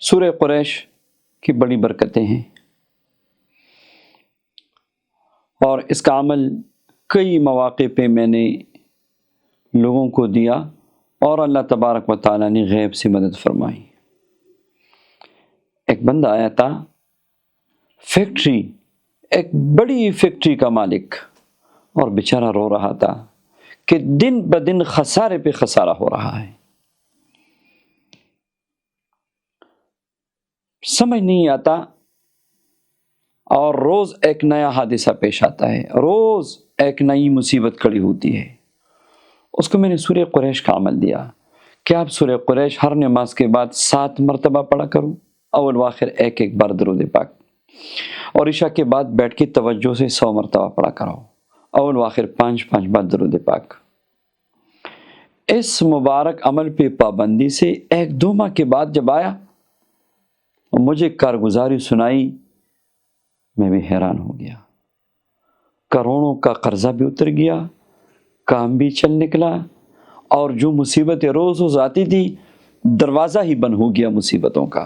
سورہ قریش کی بڑی برکتیں ہیں، اور اس کا عمل کئی مواقع پہ میں نے لوگوں کو دیا اور اللہ تبارک و تعالیٰ نے غیب سے مدد فرمائی۔ ایک بندہ آیا تھا، فیکٹری، ایک بڑی فیکٹری کا مالک، اور بیچارہ رو رہا تھا کہ دن بدن خسارے پہ خسارہ ہو رہا ہے، سمجھ نہیں آتا، اور روز ایک نیا حادثہ پیش آتا ہے، روز ایک نئی مصیبت کھڑی ہوتی ہے۔ اس کو میں نے سورہ قریش کا عمل دیا کہ آپ سورہ قریش ہر نماز کے بعد 7 مرتبہ پڑھا کرو، اول و آخر ایک ایک بار درود پاک، اور عشاء کے بعد بیٹھ کے توجہ سے 100 مرتبہ پڑھا کرو، اول و آخر 5 بار درود پاک۔ اس مبارک عمل پہ پابندی سے 1-2 ماہ کے بعد جب آیا، مجھے کارگزاری سنائی، میں بھی حیران ہو گیا، کروڑوں کا قرضہ بھی اتر گیا، کام بھی چل نکلا، اور جو مصیبتیں روز روز آتی تھی دروازہ ہی بند ہو گیا مصیبتوں کا۔